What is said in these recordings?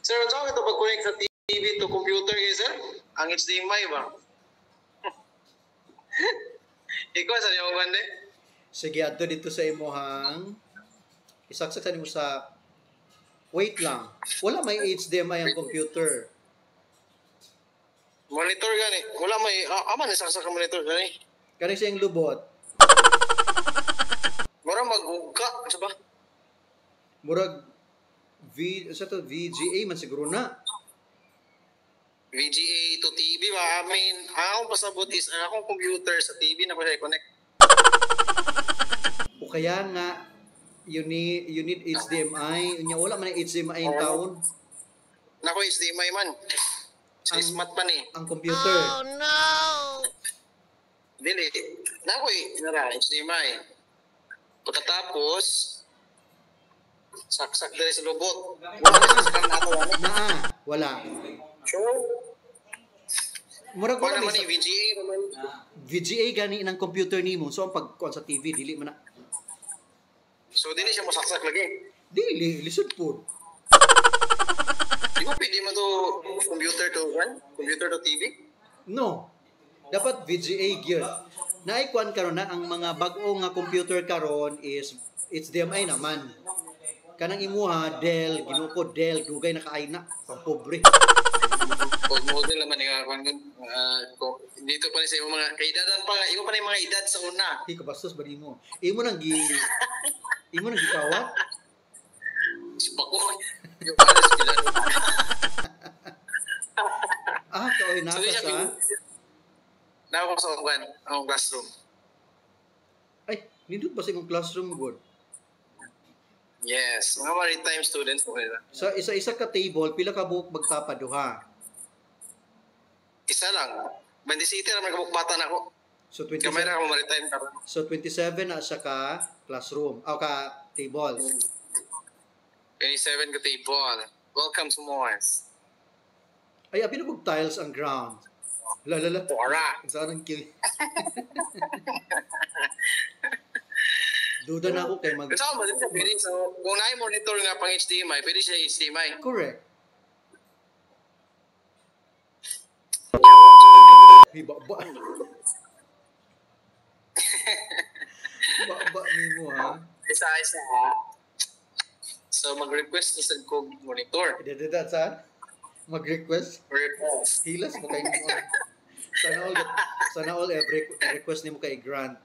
Sir, ano ito pag-connect sa TV to computer kayo, sir? Ang HDMI ba? Ikaw, saan yung bande? Sige, ato dito sa imuhang isaksak sa mo sa wait lang. Wala may HDMI ang computer. Monitor gani. Wala may, aman isaksak ka monitor gani. Kani siyang lubot. Mura mag-ugka, sa ba? Murag sa to VGA man siguro na. VGA to TV ba? I mean, akong pasabot is, akong computer sa TV na ko siya i-connect. O kaya nga you need HDMI. Unya wala man ang HDMI in town. Nako HDMI man. Sa smart man eh. Ang computer. Oh no! Dili. Nako nara HDMI. Pagkatapos saksak diri sa lubot. Wala saksak nato Wala. Sure. Murag Wala wala man may VGA naman. VGA gani ng computer nimo. So ang pagkuan sa TV dili man na. So dili siya masaksak lagi. Dili lisod po. Di ba pwede mo to computer to run? Computer to TV? No. Dapat VGA gear. Naikuan karon na ang mga bag-o nga computer karon is HDMI naman. Kanang imuha Dell, ginuko Dell, dugay na kaay na, pang pobre. Pag model naman nga dito pa rin sa imong mga kaidadan pa, imo pa rin mga edad sa una. Di ka bastos ba mo? Imo nang gikawat? Sibako. Yung para sa bilan. Kaoy nasa sa Nawa ko sa ang classroom. ay, nindot ba sa imong classroom good? Yes, mga maritime students po nila. Sa isa-isa ka table, pila ka buok magtapaduha? Isa lang. 27 naman kabukbatan ako. So Kamera ako maritime ka. So 27 na sa ka classroom, ka table. 27 ka table. Welcome to Moas. Ay, abi na tiles ang ground. Lalala. Pora. Saan ang kill? Duda na ako kay mag... Kasi ako madali sabihin. So, kung na-monitor nga pang HDMI, pwede siya HDMI. Correct. Baba. Baba nimo ha. Isa-isa ha. So, mag-request sa kong monitor. Dada sa mag-request. Request. Hilas mo kay mo. Sana all every request nimo kay grant.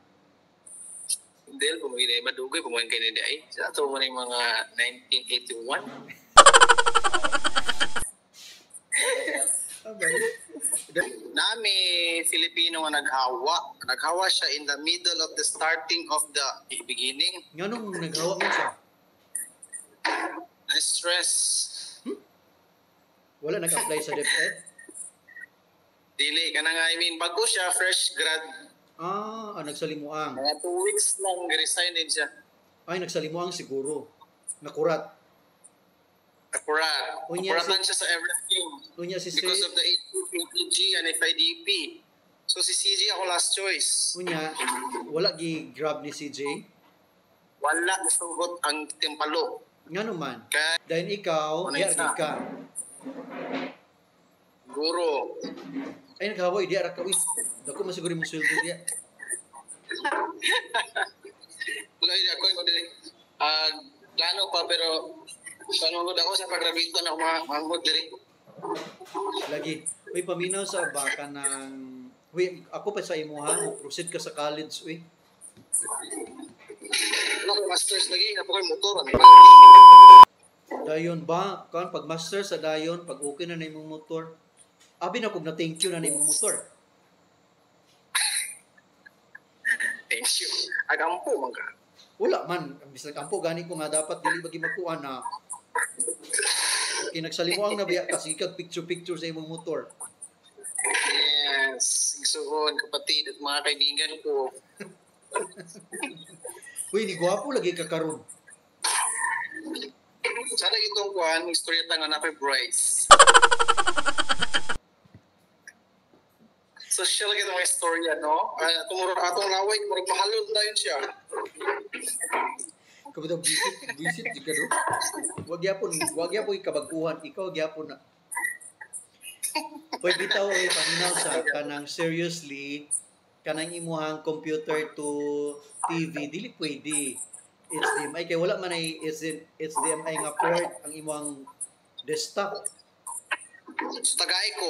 Dahil pumili, madugay pumain kayo na ay. Sa ito mo na yung mga 1981. Nami Filipino nga naghawa. Naghawa siya in the middle of the starting of the beginning. Nga nung naghawa mo siya? Na-stress. Wala nag-apply sa DepEd? Dili ka na nga, I mean, bago siya, fresh grad. Nagsalimuang. Mga 2 weeks lang, resign din siya. Ay, nagsalimuang siguro. Nakurat. Akurat. Unya Akuratan siya sa everything. Unya si Because of the ATG and FIDP. So si CJ ako last choice. Unya, wala gi-grab ni CJ? Wala nasugot ang timpalo. Nga naman. Kaya Dahil ikaw, Ano diya isa? ka. guro. Ay, naghawa, diya ka. Uy, dako masiguro mo sweldo diya. Wala hindi ako yung dili. Plano pa pero plano ko ako sa pag-graduate ko na mahangod diri. Lagi. Uy, paminaw sa baka ng... Uy, ako pa sa imuha, proceed ka sa college, uy. Ako masters lagi, ako koy motor. Dayon ba? Pag master sa dayon, pag okay na imong motor, abi na kung na-thank you na imong motor. Thank you. Agampo man ka. Wala man. Bisag ampo, gani ko nga dapat dili bagi magkuha na kinagsalimuang na biya kasi kag picture-picture sa imong motor. Yes. Igsuon, kapatid at mga kaibigan ko. Uy, ni gwapo lagi ka karon. Sana itong kuhan, istorya nga na kay Bryce. Social kita mga istorya, no? Atong laway, murag mahalod na yun siya. Kamusta visit di ka do. Wag yapon ikabaguhan, ikaw gyapon na. Pwede bitaw ay paminaw sa kanang seriously kanang imuhang computer to TV dili pwede. HDMI kay wala man ay HDMI nga port ang imuhang desktop. So, tagay ko.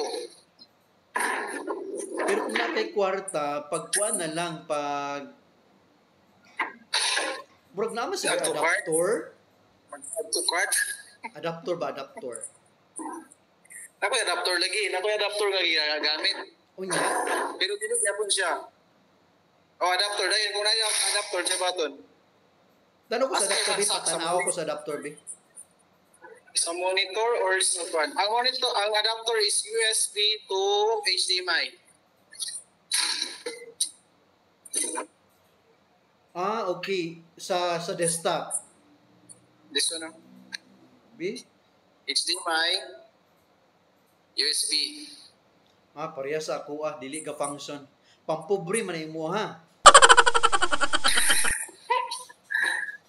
Pero kung na kay kwarta, pagkuan na lang pag murag naman sa Add to cart? adapter. Add to cart. Adapter ba adapter? Ako yung adapter lagi. Ako yung adapter nga ginagamit. Unya, Pero dito yapon siya. Oh, adapter. Dahil kung na yung adapter siya baton. tanong ko sa Asa adapter bi, yung saksak patanaw mo? ko sa adapter bi. Sa monitor or sa kwan? Ang monitor, ang adapter is USB to HDMI. Ah, okay. Sa desktop. This one, no? Bi? HDMI, USB. Ah, parehas sa ako dili ka function. Pampobre man imo ha.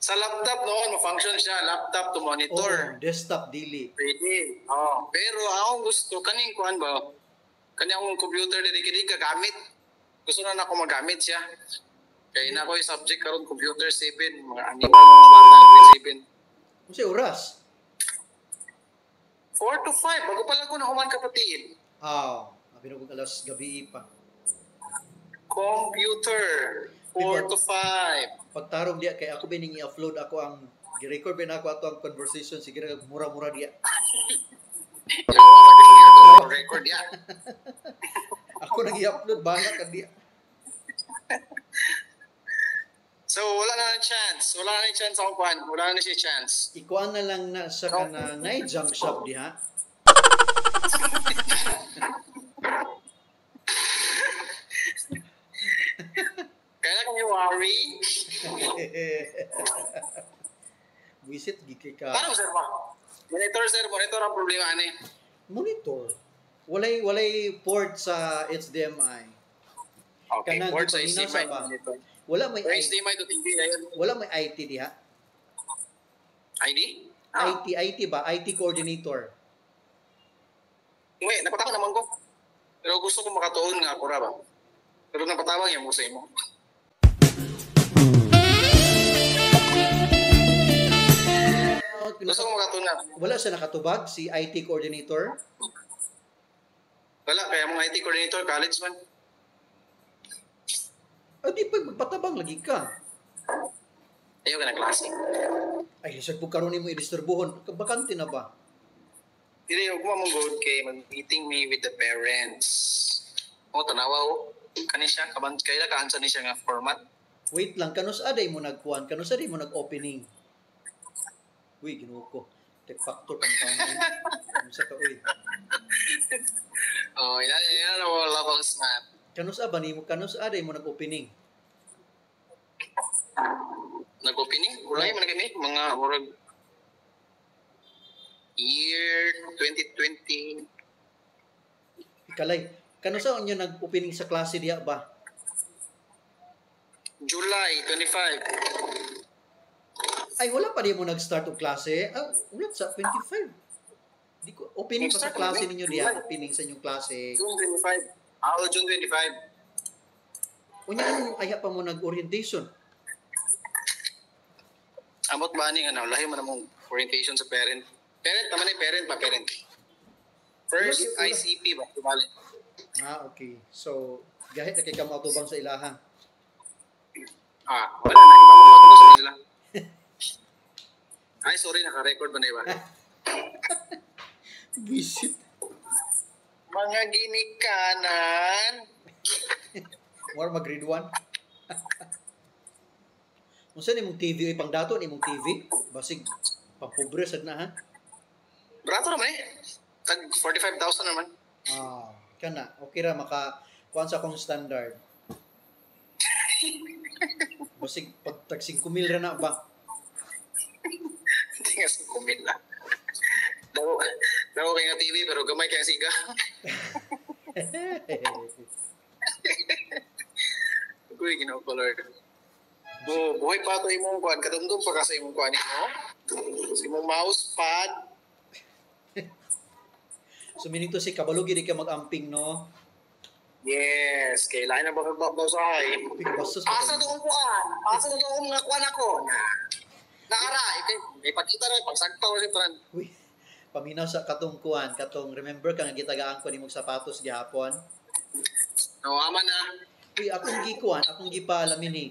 Sa laptop noon, ma-function siya. Laptop to monitor. Oh, desktop dili. Pwede. Oh. Pero akong gusto, kaning kuhan ba? Kanyang computer dili gagamit. Gusto na ako magamit siya. Kaya na ako yung subject karon computer 7. Mga anima ng mga bata, grade 7. Unsay oras? 4 to 5. Bago pa lang ko na human kapatid. Ah, abi na kog alas gabi pa. Computer. 4 to 5. Pagtarong diya kay ako bining i-upload ako ang gi-record bin ako ato ang conversation sige ra mura-mura diya. Yawa record ya. Ako nang i-upload bala ka diya. So wala na chance. Wala na chance akong kuhan. Wala na siya chance. Ikuan na lang na sa kanang na junk shop diha. Kaya na kami worry. Visit gikay ka. Paano sir ba? Monitor sir, monitor ang problema ani. Monitor. Walay port sa HDMI. Okay, Kanang port sa gipaminaw HDMI. sa ba? Monitor. Wala may Or HDMI to TV na yun. wala may IT diha. ID? Ah. IT ba? IT coordinator. Uy, napatawag naman ko. Pero gusto ko makatuon nga ako ra ba? Pero napatawag yung musay mo. Gusto ko makatuon nga. Wala siya nakatubag si IT coordinator. Wala, kaya mong IT coordinator, college man. Di pa magpatabang lagi ka. Ayaw ka na klase. Ay, lisod po karon nimo i-disturbuhon. Bakante na ba? Hindi, huwag mo mong good kay mag-meeting me with the parents. O, tanawa o. Kani siya, kaila kaansa ni siya nga format. Wait lang, kanus aday mo nagkuhan, kanus aday mo nag-opening. Uy, ginuo ko. Tech factor pang taon. Sa ka, uy. Oh, yan na wala pang snap. Kanus ba nimo, kanus aday mo nag-opening. Nag-opening? Ulay man kami, mga murag year 2020. Ikalay, kanus inyo nag-opening sa klase diha ba? July 25. Ay, wala pa di mo nag-start og klase. Ah, wala sa 25. Di ko, opening pa sa Nag-start klase kami. ninyo diha, opening sa inyong klase. June 25. June 25. Unya anong aya pa mo nag-orientation? Amot ba ni nga lahi man among orientation sa parent. Parent naman ay parent pa parent. First Wala- ICP ba tubali. Ah, okay. So, gahit na kay ka mautubang sa ilaha. Wala na iba mo matuto sa nila. Ay, sorry, naka-record ba na iba? Visit. Mga ginikanan. Or mag-grade 1. Unsa nimong TV ay pangdato nimong TV? Basig pampobre sad na ha. Brato naman eh. Tag 45,000 naman. Ah, kana okay ra maka kuan sa akong standard. Basig pag tag 5,000 ra na ba? Hindi nga sa kumila. Daw kay nga TV pero gamay kaya siga. Uy, ginaw color. Buhay pa ito imong kuan. Kadumdum pa ka sa imong kuan mo. Sa imong mouse pad. So meaning to si kabalo gid ka mag-amping no. Yes, kailangan na ba babasahay? Bastos Asa doon kuan? Asa doon mga kuan ako? Naara, ipakita na pagsagpaw si Fran. Uy, paminaw sa katong kuan, katong remember ka nga gitagaan ko nimong sapatos gihapon. Nawama na. Uy, akong gikuan, akong gipalamin ni.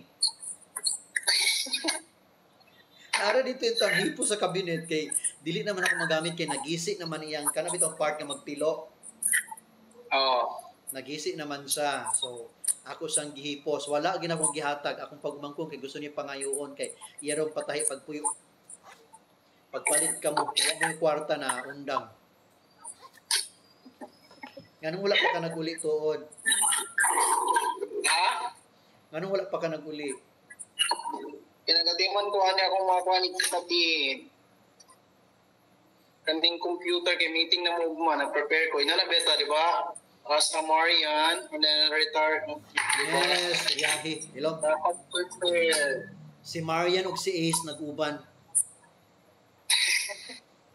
Ara dito yung tanghipo sa cabinet kay dili naman ako magamit kay nagisi naman iyang kanang bitong part nga magpilo. Oo. Nagisi naman siya. So, ako siyang gihipos. Wala gid akong gihatag. Akong pagumangkong kay gusto niya pangayoon kay iya raw patahi pagpuyo. Pagpalit ka mo, wala mo yung kwarta na undang. Nganong wala pa ka nag-uli tuod? Ha? Nganong wala pa ka nag-uli? Pinagatiman ko ani akong mga kuan itatin. Kanting computer kay meeting na mo man, nag-prepare ko. Inala beta, di ba? As a Marian, and then retard. Yes, Riyahi. Hello? Dapat prepare. Si Marian ug si Ace nag-uban.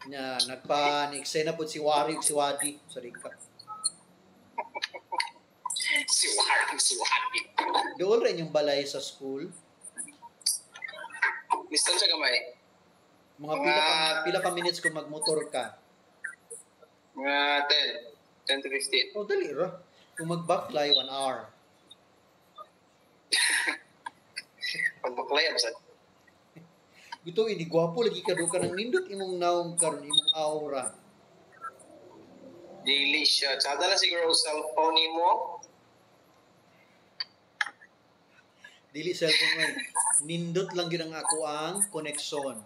Na nagpa-eksena po si Wari ug si Wadi. Sorry ka. Si Wari. Doon rin yung balay sa school. Listan siya gamay. Mga pila ka minutes kung magmotor ka. Mga 10 to 15. Oh, dali ra. Kung mag-backfly, 1 hour. Pagbaklay, absad. Ito, ini gwapo lagi ka doon ka ng nindot imong naong karon imong aura. Daily siya. Tsada na siguro cellphone mo. Dili cellphone mo. Nindot lang yun ang ako ang connection.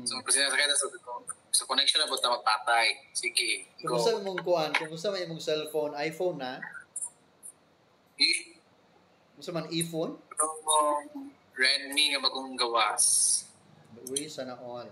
So, kasi nasa kaya sa connection na punta magpatay. Sige, go. Kumusta mong kuan? Kumusta man imong cellphone? iPhone na? Kumusta man iPhone? Redmi nga bagong gawas. Uy, sana all.